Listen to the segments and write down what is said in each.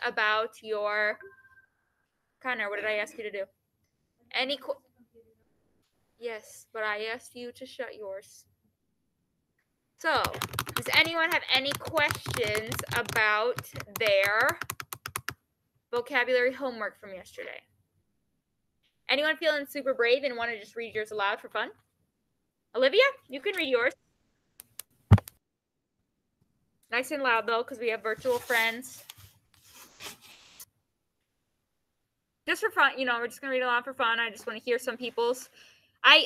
about your Connor, what did I ask you to do? Yes, but I asked you to shut yours. So, does anyone have any questions about their vocabulary homework from yesterday? Anyone feeling super brave and want to just read yours aloud for fun? Olivia, you can read yours. Nice and loud though, because we have virtual friends. Just for fun, we're just gonna read aloud for fun. I just want to hear some people's. I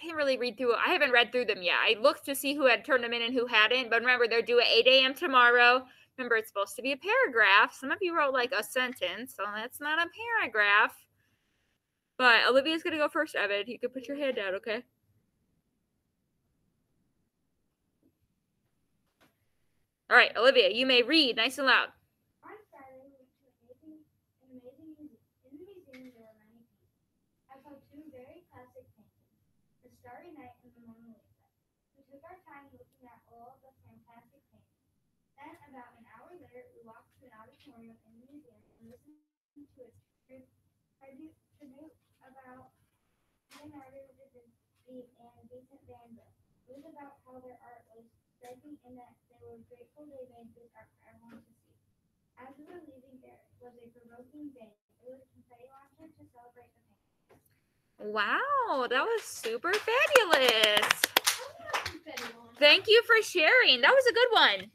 didn't really read through. I haven't read through them yet. I looked to see who had turned them in and who hadn't. But remember, they're due at 8 a.m. tomorrow. Remember, it's supposed to be a paragraph. Some of you wrote like a sentence, so that's not a paragraph. But Olivia's gonna go first, Evan. You can put your hand down, okay? All right, Olivia, you may read nice and loud. On Friday, we went to an amazing museum. In the museum, there were many pieces. I saw two very classic paintings, The Starry Night and the Mona Lisa. We took our time looking at all the fantastic paintings. Then, about an hour later, we walked to an auditorium in the museum and listened to its tribute about Leonardo da Vinci and Vincent van Gogh. It was about how their art was striking in that they were grateful they made this art for everyone to see. As we were leaving, there was a provoking day. It was a confetti launcher to celebrate the painting. Wow, that was super fabulous. Thank you for sharing. That was a good one.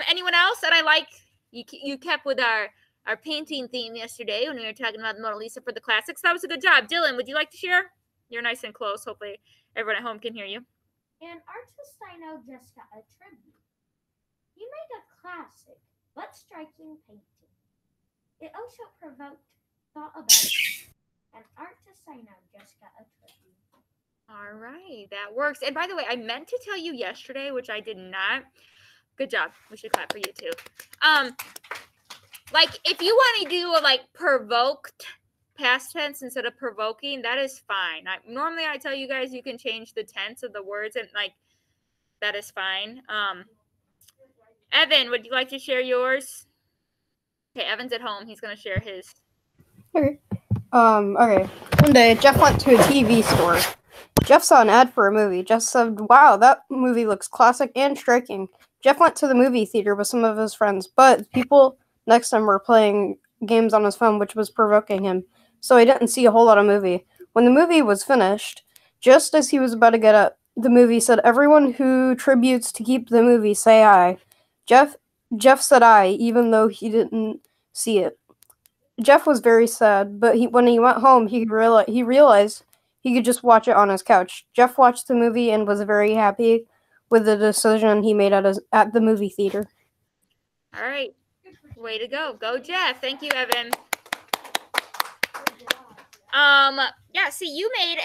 Anyone else that I like? You kept with our painting theme yesterday when we were talking about the Mona Lisa for the classics. That was a good job. Dylan, would you like to share? You're nice and close. Hopefully everyone at home can hear you. An artist I know just got a tribute. He made a classic but striking painting. It also provoked thought about it. An artist I know just got a tribute. All right, that works. And by the way, I meant to tell you yesterday, which I did not. Good job. We should clap for you too. Like if you want to do a provoked past tense instead of provoking, that is fine. Normally I tell you guys you can change the tense of the words and that is fine. Evan, would you like to share yours? Okay, Evan's at home. He's gonna share his. Okay. Okay. One day, Jeff went to a TV store. Jeff saw an ad for a movie. Jeff said, "Wow, that movie looks classic and striking." Jeff went to the movie theater with some of his friends, but people next to him were playing games on his phone, which was provoking him, so he didn't see a whole lot of movie. When the movie was finished, just as he was about to get up, the movie said, "Everyone who tributes to keep the movie, say aye." Jeff said aye, even though he didn't see it. Jeff was very sad, but when he went home, he realized he could just watch it on his couch. Jeff watched the movie and was very happy with the decision he made at the movie theater. All right. Way to go. Go, Jeff. Thank you, Evan. Yeah, see, you made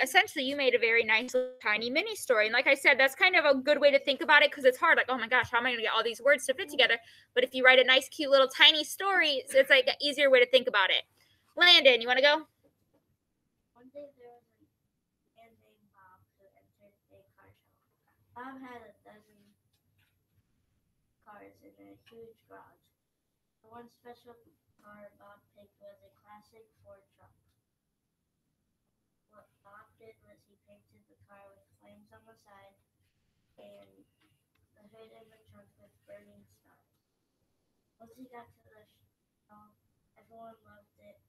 essentially you made a very nice little tiny mini story. And like I said, that's kind of a good way to think about it because it's hard. Like, oh my gosh, how am I going to get all these words to fit together? But if you write a nice, cute little tiny story, it's like an easier way to think about it. Landon, you want to go? One day there was a man named Bob who entered a car show. Bob had a dozen cars in a huge garage. The one special car Bob picked was a classic Ford truck. What Bob did was he painted the car with flames on the side and the hood and the trunk with burning stars. Once he got to the show, everyone loved it.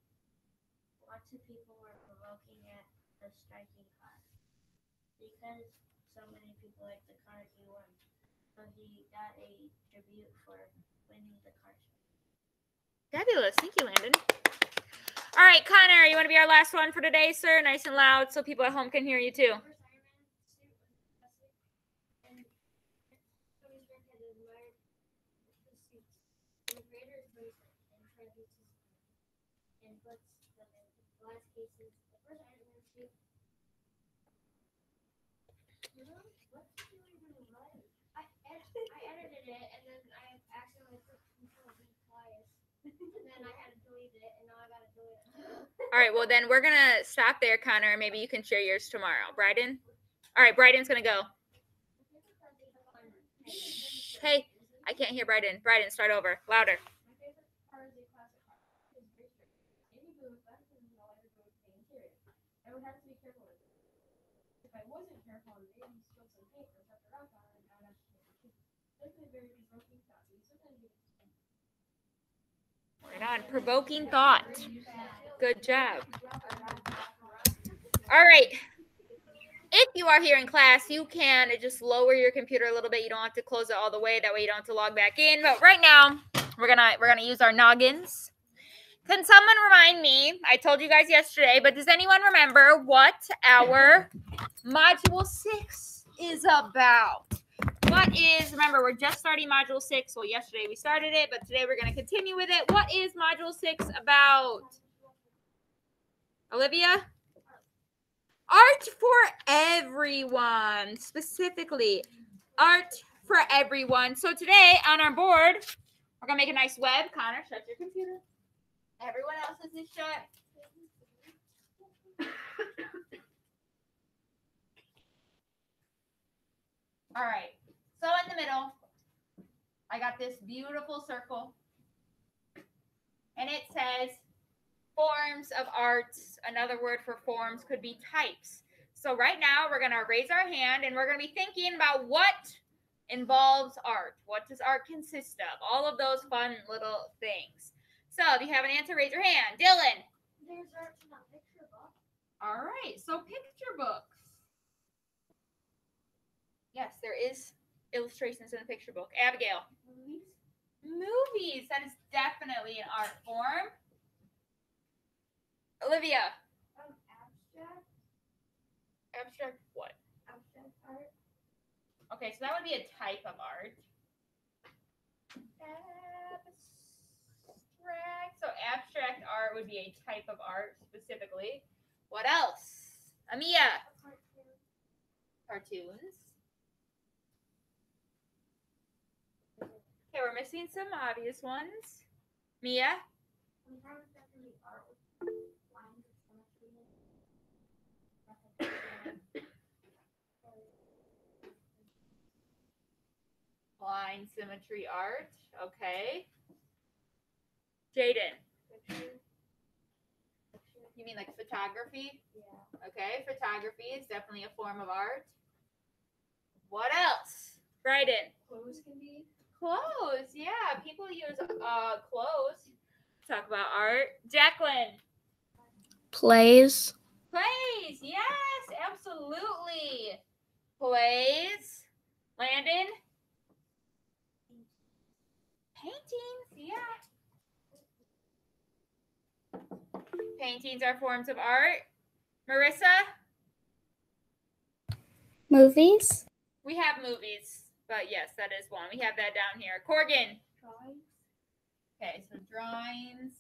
Lots of people were provoking at the striking car. Because so many people liked the car, he won. So he got a tribute for winning the car show. Fabulous. Thank you, Landon. All right, Connor, you want to be our last one for today, sir? Nice and loud so people at home can hear you too. I edited it and then I accidentally put Control V twice. And then I had to delete it and now I gotta delete it. All right, well then we're gonna stop there, Connor. Maybe you can share yours tomorrow. Bryden? All right, Bryden's gonna go. Hey, I can't hear Bryden. Bryden, start over. Louder. My favorite part is a classic car. It's very strict. Any blue buttons and all I go to the interior. I would have to be careful with it. If I wasn't careful and maybe spilled some paint or dropped a rock on it, I would have to take it. That's a very provoking thought. You sometimes get Right on. Provoking thought. Good job. All right. If you are here in class, you can just lower your computer a little bit. You don't have to close it all the way. That way you don't have to log back in. But right now, we're gonna use our noggins. Can someone remind me? I told you guys yesterday, but does anyone remember what our Module 6 is about? Remember, we're just starting Module 6. Well, yesterday we started it, but today we're going to continue with it. What is Module 6 about? Olivia? Art for everyone. Specifically, art for everyone. So today on our board, we're going to make a nice web. Connor, shut your computer. Everyone else's is shut. All right. So in the middle, I got this beautiful circle. And it says forms of arts. Another word for forms could be types. So right now we're going to raise our hand and we're going to be thinking about what involves art. What does art consist of? All of those fun little things. So if you have an answer, raise your hand. Dylan. There's art in a picture book. All right. So picture books. Yes, there is illustrations in the picture book. Abigail. Movies. That is definitely an art form. Olivia. abstract. Abstract what? Abstract art. Okay, so that would be a type of art. Abstract. So abstract art would be a type of art specifically. What else? Amia. Cartoons. Okay, we're missing some obvious ones. Mia. Sometimes that can be art with lines of symmetry. Line symmetry art. Okay. Jaden. You mean like photography? Yeah. Okay, photography is definitely a form of art. What else? Bryden. Clothes can be. Clothes, yeah. People use clothes. Talk about art. Jacqueline. Plays. Plays, yes, absolutely. Plays. Landon. Paintings, yeah. Paintings are forms of art. Marissa. Movies. We have movies, but yes, that is one. We have that down here. Corgan. Drawings. Okay, so drawings.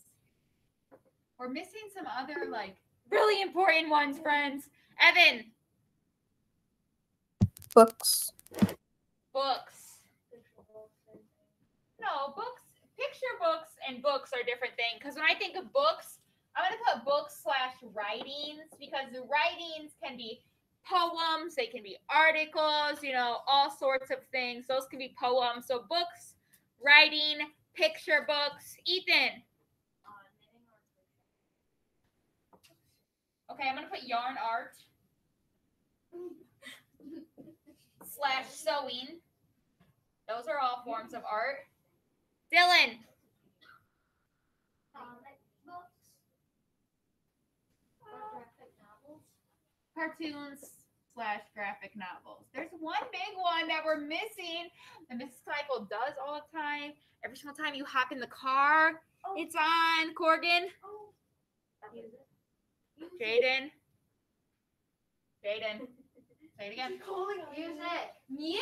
We're missing some other, like, really important ones, friends. Evan. Books. Books. No, books. Picture books and books are different things. Because when I think of books, I'm going to put books / writings, because the writings can be poems, they can be articles, all sorts of things. Those can be poems. So books, writing, picture books. Ethan. Okay, I'm going to put yarn art / sewing. Those are all forms of art. Dylan. Comic books. Graphic novels. Cartoons / graphic novels. There's one big one that we're missing that Mrs. Keichel does all the time. Every single time you hop in the car, it's on. Corgan. Jaden. Jaden. Say it again. Music.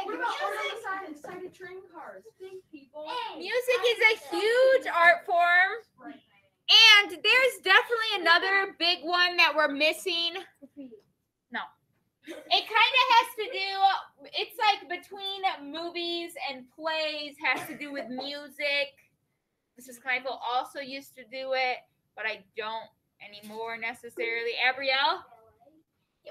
What about excited train cars? Think people. Music is a huge art form. And there's definitely another big one that we're missing. No. It kind of has to do, it's like between movies and plays, has to do with music. Mrs. Kneifel also used to do it, but I don't anymore necessarily. Abrielle?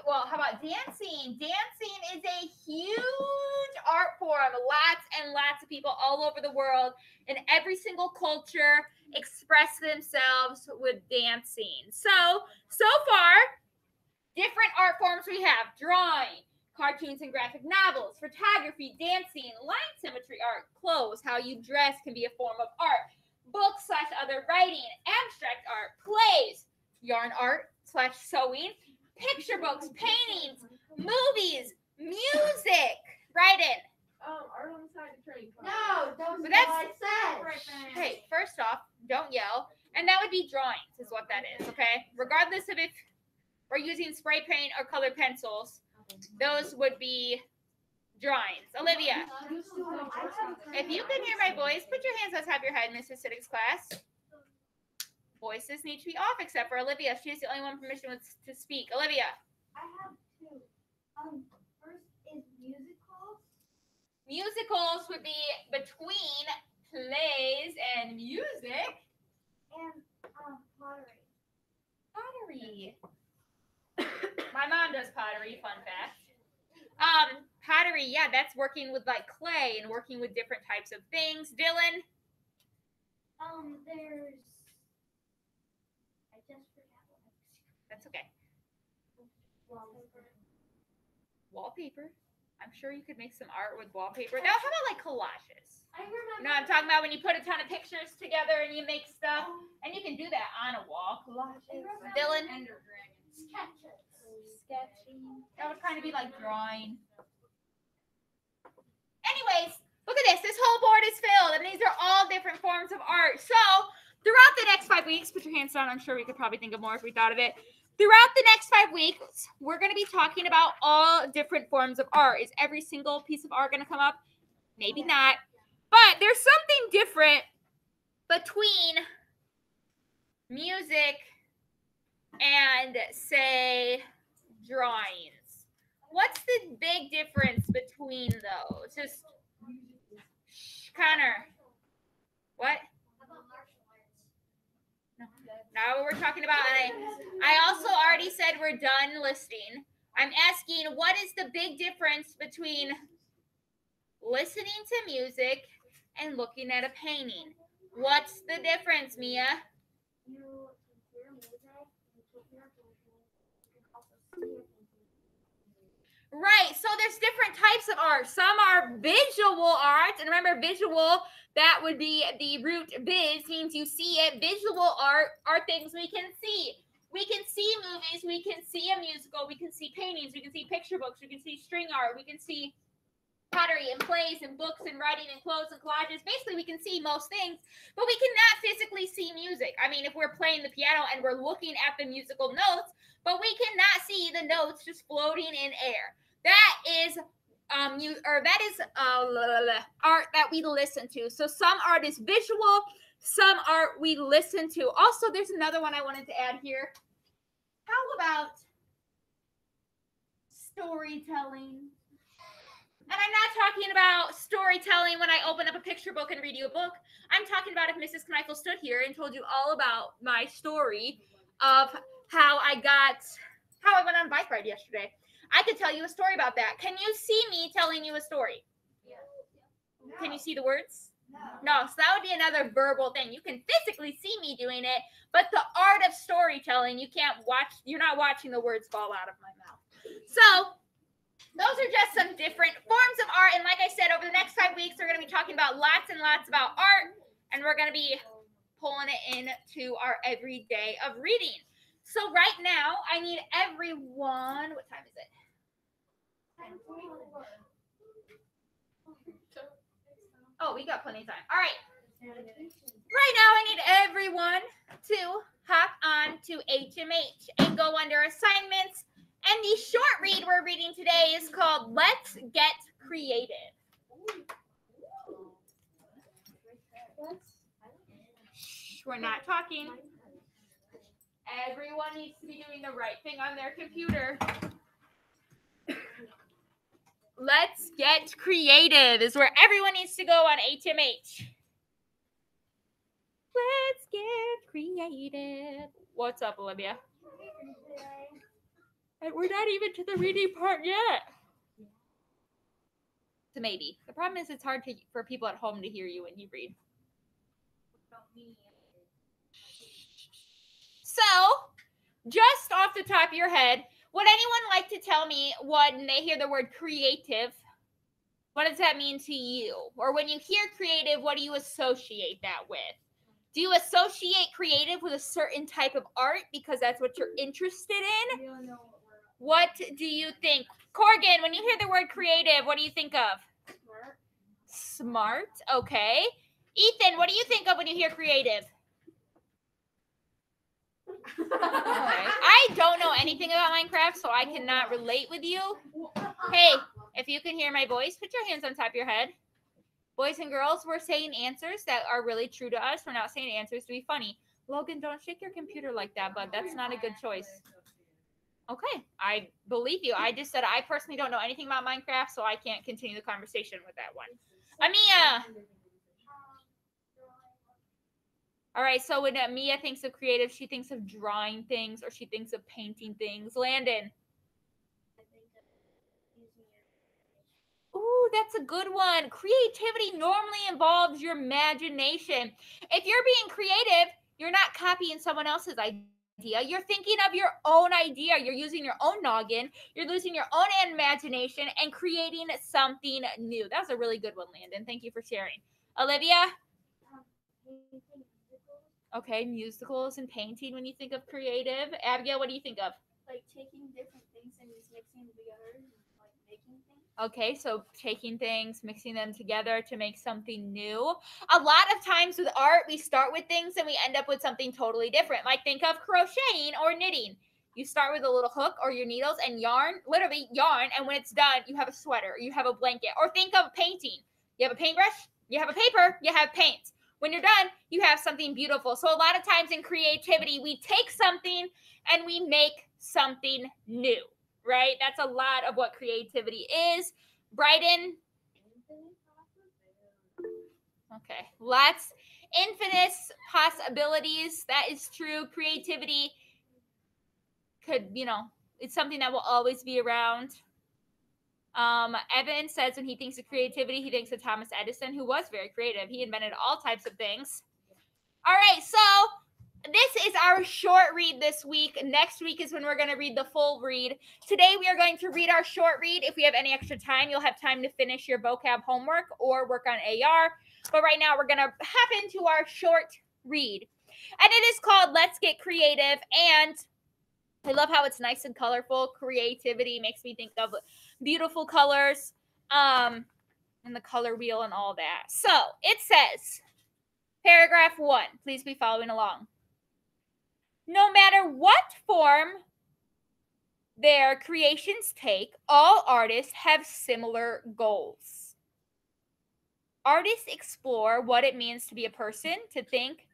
Well, how about dancing? Dancing is a huge art form. Lots and lots of people all over the world in every single culture express themselves with dancing. So far, different art forms we have: drawing, cartoons and graphic novels, photography, dancing, line symmetry art, clothes, how you dress can be a form of art, books / other writing, abstract art, plays, yarn art / sewing, picture books, paintings, movies, music. Writing. Art on the side of train. No, don't But say that's- what I said. Hey, first off, don't yell. And that would be drawings, is what that is, okay? Regardless of if we're using spray paint or colored pencils, those would be drawings. Olivia, if you can hear my voice, put your hands on top of your head, Mrs. Citic's class. Voices need to be off except for Olivia. She's the only one permission to speak. Olivia. I have two. First is musicals. Musicals would be between plays and music. And pottery. Pottery. My mom does pottery, fun fact. Pottery, yeah, that's working with like clay and working with different types of things. Dylan? There's. I just forgot what I was. That's okay. Wallpaper. Wallpaper. I'm sure you could make some art with wallpaper. Now, how about like collages? I remember. You know what I'm talking about, when you put a ton of pictures together and you make stuff, and you can do that on a wall. Collages. Dylan? Sketches. Sketching. That would kind of be like drawing. Anyways, look at this. This whole board is filled, and these are all different forms of art. So, throughout the next 5 weeks, put your hands down. I'm sure we could probably think of more if we thought of it. Throughout the next 5 weeks, we're going to be talking about all different forms of art. Is every single piece of art going to come up? Maybe not. But there's something different between music and, say, drawings. What's the big difference between those? Just, Connor. What? Now we're talking about, I also already said we're done listing. I'm asking, what is the big difference between listening to music and looking at a painting? What's the difference, Mia? You can hear music, you can hear painting, you can also see a painting. Right, so there's different types of art. Some are visual art, and remember, visual, that would be the root vis, means you see it. Visual art are things we can see. We can see movies, we can see a musical, we can see paintings, we can see picture books, we can see string art, we can see pottery and plays and books and writing and clothes and collages. Basically, we can see most things, but we cannot physically see music. I mean, if we're playing the piano and we're looking at the musical notes, but we cannot see the notes just floating in air. That is art that we listen to. So some art is visual, some art we listen to. Also, there's another one I wanted to add here. How about storytelling? And I'm not talking about storytelling when I open up a picture book and read you a book. I'm talking about if Mrs. Kneifel stood here and told you all about my story of how I went on a bike ride yesterday. I could tell you a story about that. Can you see me telling you a story? No. Can you see the words? No. No, so that would be another verbal thing. You can physically see me doing it, but the art of storytelling, you're not watching the words fall out of my mouth. So, those are just some different forms of art. And like I said, over the next 5 weeks, we're going to be talking about lots and lots about art, and we're going to be pulling it into our everyday of reading. So right now, I need everyone. What time is it? Oh, we got plenty of time. All right. Right now, I need everyone to hop on to HMH and go under assignments. And the short read we're reading today is called Let's Get Creative. Shh, we're not talking. Everyone needs to be doing the right thing on their computer. Let's Get Creative is where everyone needs to go on HMH. Let's get creative. What's up, Olivia? And we're not even to the reading part yet. It's a maybe. The problem is it's hard for people at home to hear you when you read. So, just off the top of your head, would anyone like to tell me when they hear the word creative, what does that mean to you? Or when you hear creative, what do you associate that with? Do you associate creative with a certain type of art because that's what you're interested in? What do you think? Corgan, when you hear the word creative, what do you think of? Smart. Okay. Ethan, what do you think of when you hear creative? Okay. I don't know anything about Minecraft, so I cannot relate with you. Hey, if you can hear my voice, put your hands on top of your head. Boys and girls, we're saying answers that are really true to us. We're not saying answers to be funny. Logan, don't shake your computer like that, bud. That's not a good choice. Okay, I believe you. I just said I personally don't know anything about Minecraft, so I can't continue the conversation with that one. Amia! All right, so when Mia thinks of creative, she thinks of drawing things or she thinks of painting things. Landon. Ooh, that's a good one. Creativity normally involves your imagination. If you're being creative, you're not copying someone else's idea. You're thinking of your own idea. You're using your own noggin. You're losing your own imagination and creating something new. That was a really good one, Landon. Thank you for sharing. Olivia? Okay, musicals and painting when you think of creative. Abigail, what do you think of? Like taking different things and just mixing them together and like making things. Okay, so taking things, mixing them together to make something new. A lot of times with art, we start with things and we end up with something totally different. Like think of crocheting or knitting. You start with a little hook or your needles and yarn, literally yarn, and when it's done, you have a sweater, you have a blanket. Or think of painting. You have a paintbrush, you have a paper, you have paint. When you're done, you have something beautiful. So a lot of times in creativity, we take something and we make something new, right? That's a lot of what creativity is. Bryden? Okay. Lots, infinite possibilities. That is true. Creativity could, it's something that will always be around. Evan says when he thinks of creativity, he thinks of Thomas Edison, who was very creative. He invented all types of things. All right, so this is our short read this week. Next week is when we're going to read the full read. Today we are going to read our short read. If we have any extra time, you'll have time to finish your vocab homework or work on AR. But right now we're going to hop into our short read. And it is called Let's Get Creative. And I love how it's nice and colorful. Creativity makes me think of beautiful colors and the color wheel and all that. So it says, paragraph 1, please be following along. No matter what form their creations take, all artists have similar goals. Artists explore what it means to be a person, to think,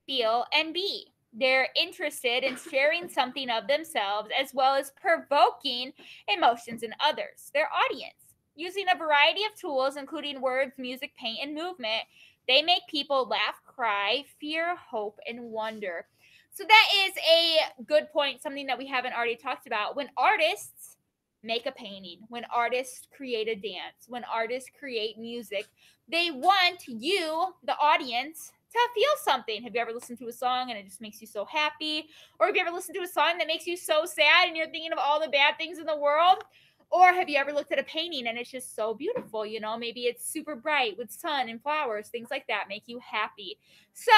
feel, and be. They're interested in sharing something of themselves as well as provoking emotions in others, their audience. Using a variety of tools, including words, music, paint, and movement, they make people laugh, cry, fear, hope, and wonder. So that is a good point, something that we haven't already talked about. When artists make a painting, when artists create a dance, when artists create music, they want you, the audience, to feel something. Have you ever listened to a song and it just makes you so happy? Or have you ever listened to a song that makes you so sad and you're thinking of all the bad things in the world? Or have you ever looked at a painting and it's just so beautiful? Maybe it's super bright with sun and flowers, things like that make you happy. So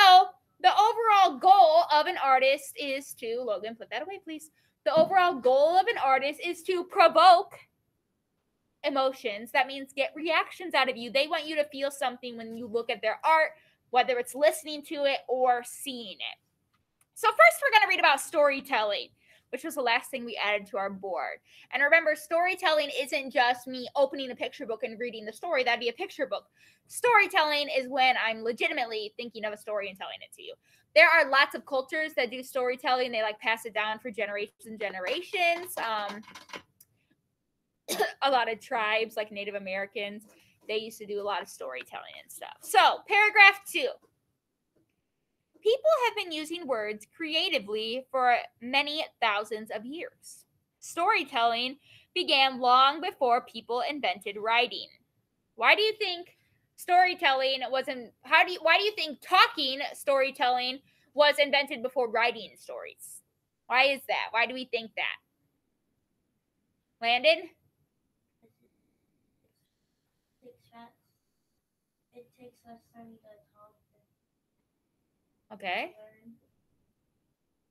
the overall goal of an artist is to, Logan, put that away, please. The overall goal of an artist is to provoke emotions. That means get reactions out of you. They want you to feel something when you look at their art, whether it's listening to it or seeing it. So first we're going to read about storytelling, which was the last thing we added to our board. And remember, storytelling isn't just me opening a picture book and reading the story. That'd be a picture book. Storytelling is when I'm legitimately thinking of a story and telling it to you. There are lots of cultures that do storytelling. They pass it down for generations and generations. A lot of tribes like Native Americans, they used to do a lot of storytelling and stuff. So paragraph 2. People have been using words creatively for many thousands of years. storytelling began long before people invented writing. Why do you think storytelling wasn't why do you think talking storytelling was invented before writing stories? Why is that? Why do we think that? Landon? It takes less time to talk. Okay.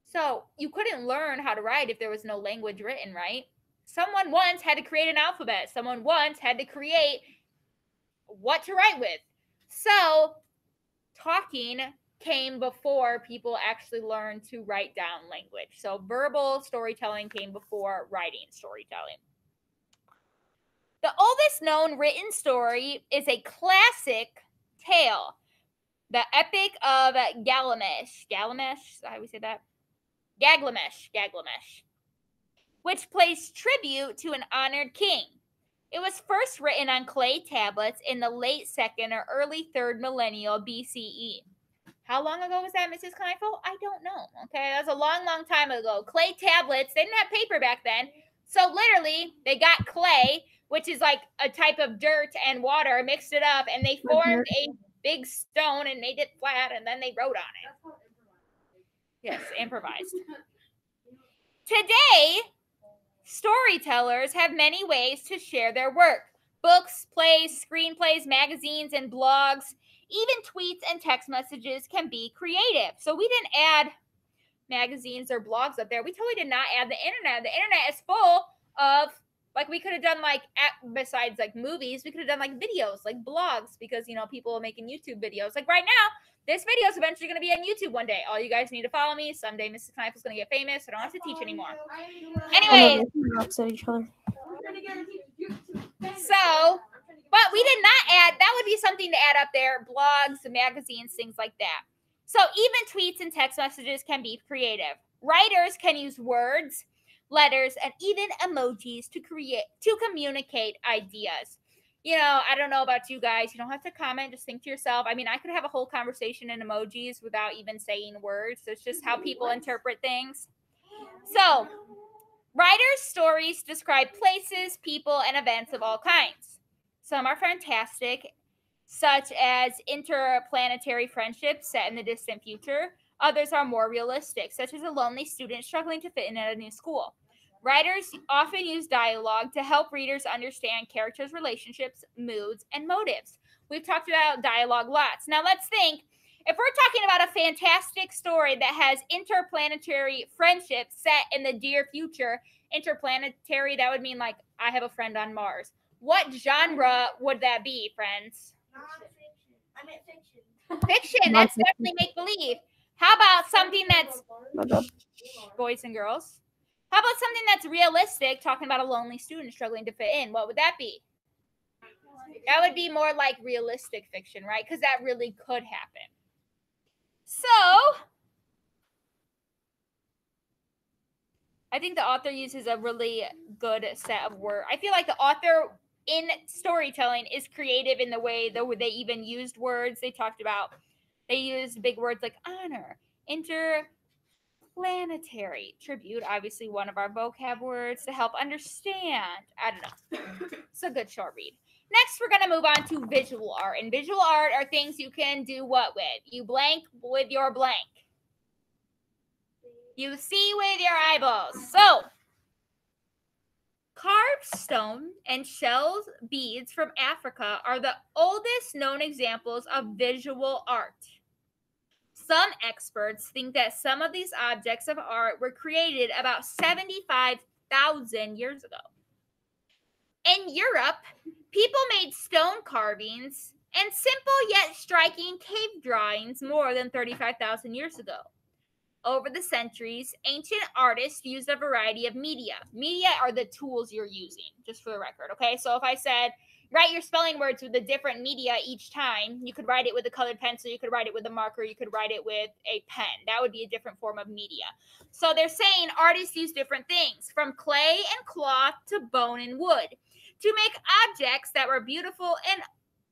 So you couldn't learn how to write if there was no language written, right? Someone once had to create an alphabet. Someone once had to create what to write with. So talking came before people actually learned to write down language. So verbal storytelling came before writing storytelling. The oldest known written story is a classic tale, the Epic of Gilgamesh. Gilgamesh? Is that how we say that? Gilgamesh, which pays tribute to an honored king. It was first written on clay tablets in the late 2nd or early 3rd millennial BCE. How long ago was that, Mrs. Kneifel? I don't know. Okay, that was a long, long time ago. Clay tablets, they didn't have paper back then. So literally, they got clay, which is like a type of dirt and water, mixed it up, and they formed a big stone and made it flat, and then they wrote on it. Yes, improvised. Today, storytellers have many ways to share their work. Books, plays, screenplays, magazines, and blogs. Even tweets and text messages can be creative. So we didn't add magazines or blogs up there. We totally did not add the internet. The internet is full of, like, we could have done, like, besides, like, movies, we could have done, like, videos, like, blogs, because, you know, people are making YouTube videos. Like, right now, this video is eventually going to be on YouTube one day. All you guys need to follow me. Someday Mrs. Kneifel's going to get famous. I don't have to teach anymore. Anyways. At each other. So, but we did not add, that would be something to add up there, blogs, magazines, things like that. So even tweets and text messages can be creative. Writers can use words, letters, and even emojis to communicate ideas. You know, I don't know about you guys. You don't have to comment. Just think to yourself. I mean, I could have a whole conversation in emojis without even saying words. It's just how people interpret things. So, writers' stories describe places, people, and events of all kinds. Some are fantastic, such as interplanetary friendships set in the distant future. Others are more realistic, such as a lonely student struggling to fit in at a new school. Writers often use dialogue to help readers understand characters' relationships, moods, and motives. We've talked about dialogue lots. Now let's think, if we're talking about a fantastic story that has interplanetary friendships set in the dear future, interplanetary, that would mean like I have a friend on Mars. What genre would that be, friends? Non-fiction. I meant fiction. Fiction. That's definitely make believe. How about something that's boys and girls? How about something that's realistic, talking about a lonely student struggling to fit in? What would that be? That would be more like realistic fiction, right? Because that really could happen. So, I think the author uses a really good set of words. I feel like the author in storytelling is creative in the way that they even used words. They used big words like honor, interplanetary, tribute, obviously one of our vocab words to help understand. I don't know. It's a good short read. Next, we're going to move on to visual art. And visual art are things you can do what with? You blank with your blank. You see with your eyeballs. So, carved stone and shelled beads from Africa are the oldest known examples of visual art. Some experts think that some of these objects of art were created about 75,000 years ago. In Europe, people made stone carvings and simple yet striking cave drawings more than 35,000 years ago. Over the centuries, ancient artists used a variety of media. Media are the tools you're using, just for the record, okay? So if I said, write your spelling words with a different media each time, you could write it with a colored pencil, you could write it with a marker, you could write it with a pen. That would be a different form of media. So they're saying artists use different things, from clay and cloth to bone and wood, to make objects that were beautiful and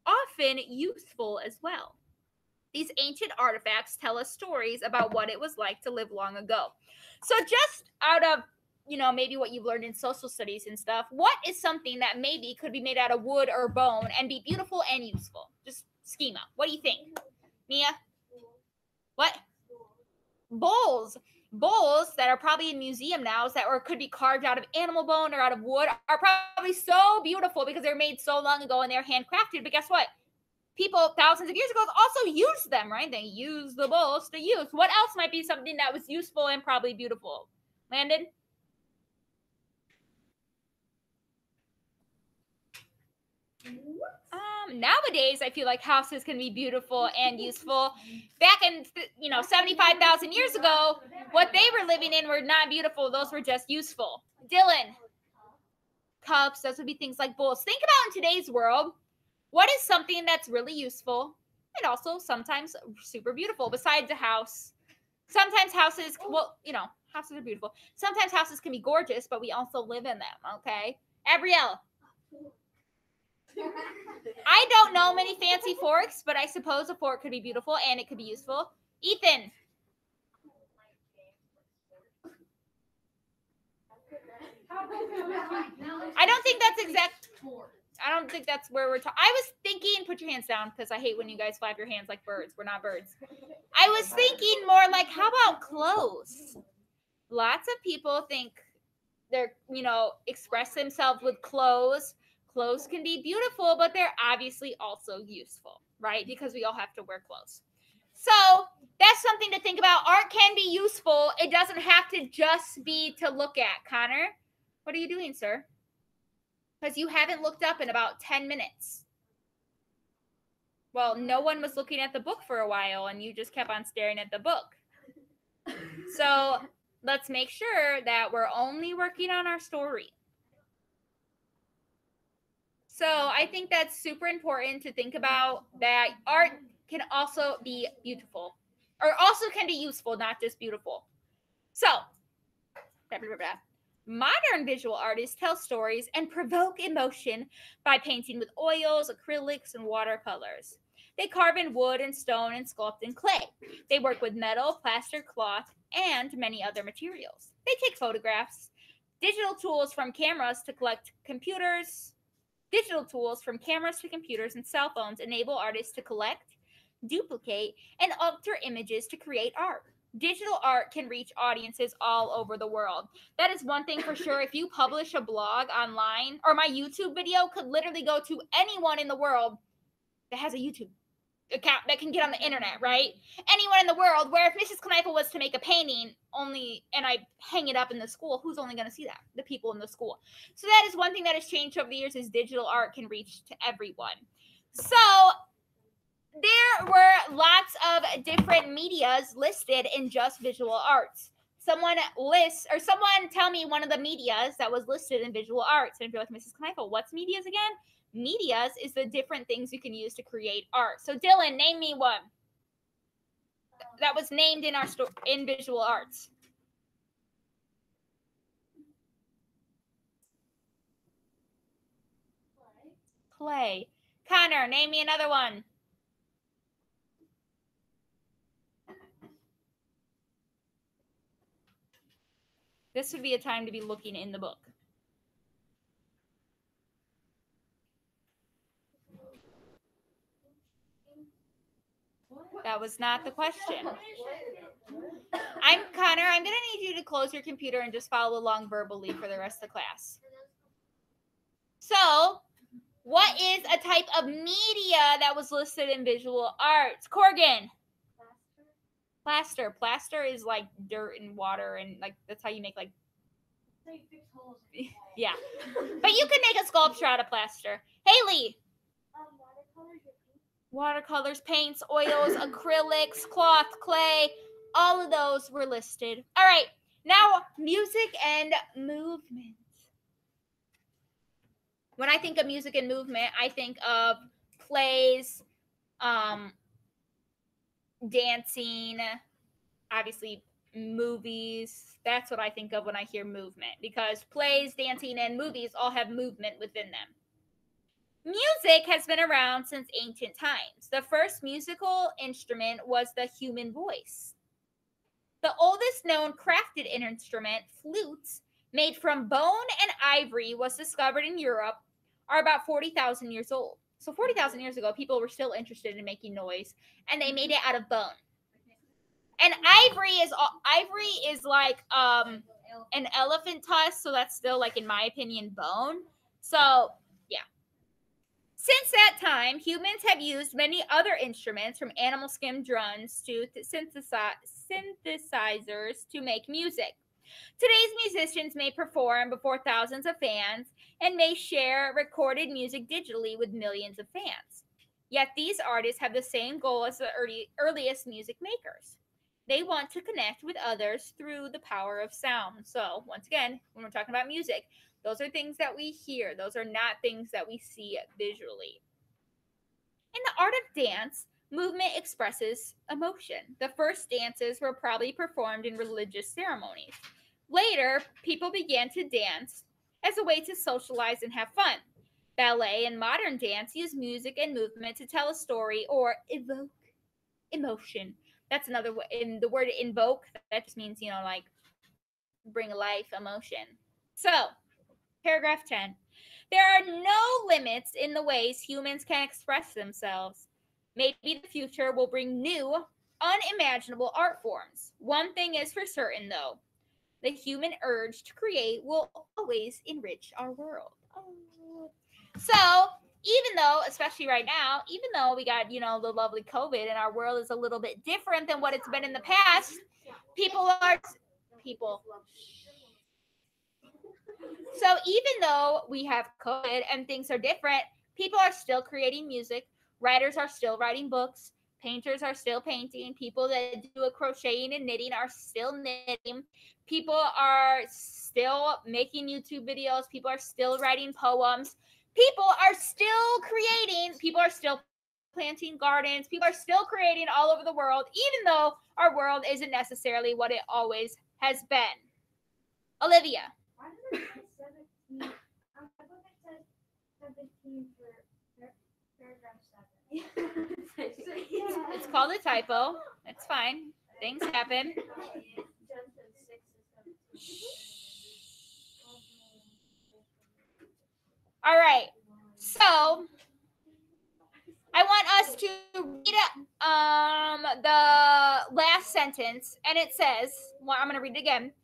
often useful as well. These ancient artifacts tell us stories about what it was like to live long ago. So just out of maybe what you've learned in social studies and stuff. What is something that maybe could be made out of wood or bone and be beautiful and useful? Just schema. What do you think? Mia? What? Bowls. Bowls that are probably in museum now or could be carved out of animal bone or out of wood are probably so beautiful because they're made so long ago and they're handcrafted. But guess what? People thousands of years ago also used them, right? They used the bowls to use. What else might be something that was useful and probably beautiful? Landon? Nowadays, I feel like houses can be beautiful and useful. Back in, 75,000 years ago, what they were living in were not beautiful. Those were just useful. Dylan? Cups. Those would be things like bowls. Think about in today's world, what is something that's really useful and also sometimes super beautiful besides a house? Sometimes houses, houses are beautiful. Sometimes houses can be gorgeous, but we also live in them, okay? Abrielle? I don't know many fancy forks, but I suppose a fork could be beautiful and it could be useful. Ethan? I don't think that's where we're talking. I was thinking, put your hands down because I hate when you guys flap your hands like birds. We're not birds. I was thinking more like, how about clothes? Lots of people think they're, express themselves with clothes. Clothes can be beautiful, but they're obviously also useful, right? Because we all have to wear clothes. So that's something to think about. Art can be useful. It doesn't have to just be to look at. Connor, what are you doing, sir? Because you haven't looked up in about 10 minutes. Well, no one was looking at the book for a while, and you just kept on staring at the book. So let's make sure that we're only working on our story. So I think that's super important to think about, that art can also be beautiful, or also can be useful, not just beautiful. So, modern visual artists tell stories and provoke emotion by painting with oils, acrylics, and watercolors. They carve in wood and stone and sculpt in clay. They work with metal, plaster, cloth, and many other materials. They take photographs. Digital tools from cameras to computers and cell phones enable artists to collect, duplicate, and alter images to create art. Digital art can reach audiences all over the world. That is one thing for sure. If you publish a blog online, or my YouTube video could literally go to anyone in the world that has a YouTube account that can get on the internet, right? Anyone in the world, where if Mrs. Knife was to make a painting and I hang it up in the school, who's only going to see that? The people in the school. So that is one thing that has changed over the years, is digital art can reach to everyone. So there were lots of different medias listed in just visual arts. Someone tell me one of the medias that was listed in visual arts. And if you're like, Mrs. Kneifel, what's medias again? Medias is the different things you can use to create art. So Dylan, name me one that was named in visual arts. Clay. Connor, name me another one. This would be a time to be looking in the book. That was not the question. Connor, I'm going to need you to close your computer and just follow along verbally for the rest of the class. So, what is a type of media that was listed in visual arts? Corgan. Plaster. Plaster is like dirt and water, and like that's how you make like. Yeah, but you can make a sculpture out of plaster. Haley. Watercolors, paints, oils, acrylics, cloth, clay, all of those were listed. All right, now music and movement. When I think of music and movement, I think of plays, dancing, obviously movies. That's what I think of when I hear movement, because plays, dancing, and movies all have movement within them. Music has been around since ancient times. The first musical instrument was the human voice. The oldest known crafted instrument, flutes, made from bone and ivory was discovered in Europe are about 40,000 years old. So 40,000 years ago, people were still interested in making noise, and they made it out of bone. And ivory is like an elephant tusk, so that's still, like, in my opinion, bone. So yeah. Since that time, humans have used many other instruments, from animal skin drums to synthesizers, to make music. Today's musicians may perform before thousands of fans and may share recorded music digitally with millions of fans. Yet these artists have the same goal as the earliest music makers. They want to connect with others through the power of sound. So, once again, when we're talking about music, those are things that we hear. Those are not things that we see visually. In the art of dance, movement expresses emotion. The first dances were probably performed in religious ceremonies. Later, people began to dance as a way to socialize and have fun. Ballet and modern dance use music and movement to tell a story or evoke emotion. That's another way. In the word invoke, that just means, like, bring life, emotion. So, paragraph 10. There are no limits in the ways humans can express themselves. Maybe the future will bring new, unimaginable art forms. One thing is for certain, though. The human urge to create will always enrich our world. Oh. So, even though, especially right now, even though we got, the lovely COVID and our world is a little bit different than what it's been in the past, people. So, even though we have COVID and things are different, people are still creating music, writers are still writing books, painters are still painting, people that do a crocheting and knitting are still knitting, people are still making YouTube videos, people are still writing poems, people are still creating, people are still planting gardens, people are still creating all over the world, even though our world isn't necessarily what it always has been. Olivia. Why does it say 17? I thought it said 17 for paragraph 7. It's called a typo. It's fine. Things happen. All right. So I want us to read the last sentence, and it says, well, I'm going to read it again.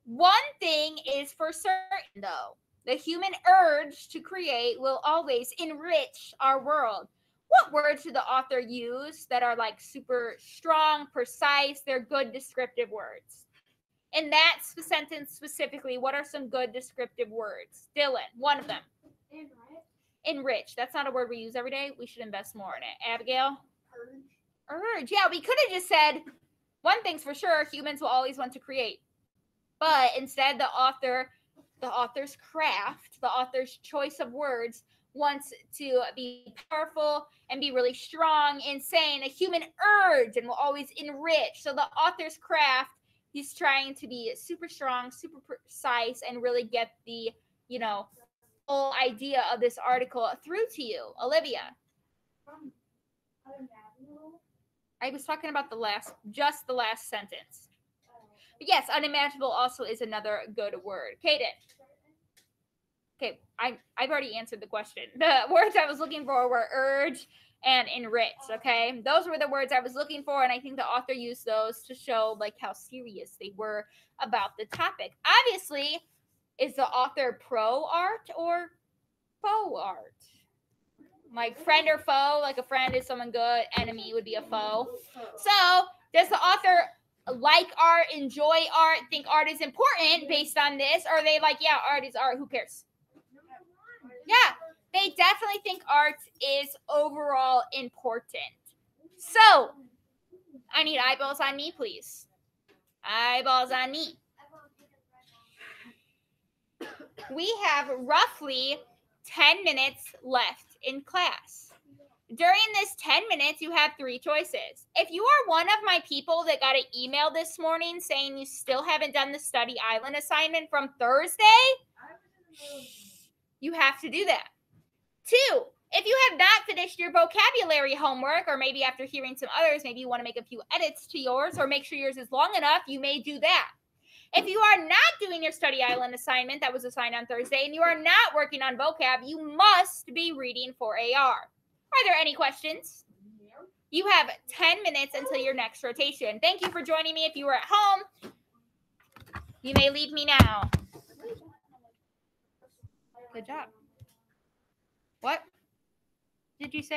One thing is for certain, though. The human urge to create will always enrich our world. What words did the author use that are, like, super strong, precise? They're good descriptive words. In that sentence specifically, what are some good descriptive words? Dylan, one of them. Enrich. That's not a word we use every day. We should invest more in it. Abigail? Urge. Yeah, we could have just said, one thing's for sure, humans will always want to create. But instead, the author's craft, the author's choice of words wants to be powerful and be really strong in saying a human urge and will always enrich. So the author's craft, he's trying to be super strong, super precise, and really get the, whole idea of this article through to you. Olivia. I was talking about the last sentence. But yes, unimaginable also is another good word. Kaden. Okay, I've already answered the question. The words I was looking for were urge and enrich, okay? Those were the words I was looking for, and I think the author used those to show, like, how serious they were about the topic. Obviously, is the author pro art or faux art? Like, friend or foe? Like, a friend is someone good, enemy would be a foe. So, does the author like art, enjoy art, think art is important based on this? Or are they like, yeah, art is art, who cares? Yeah, they definitely think art is overall important. So, I need eyeballs on me, please. Eyeballs on me. We have roughly 10 minutes left in class. During this 10 minutes, you have 3 choices. If you are one of my people that got an email this morning saying you still haven't done the study island assignment from Thursday, you have to do that. 2, if you have not finished your vocabulary homework, or maybe after hearing some others, maybe you want to make a few edits to yours or make sure yours is long enough, you may do that. If you are not doing your study island assignment that was assigned on Thursday and you are not working on vocab, you must be reading for AR. Are there any questions? You have 10 minutes until your next rotation. Thank you for joining me. If you were at home, you may leave me now. Good job. What did you say?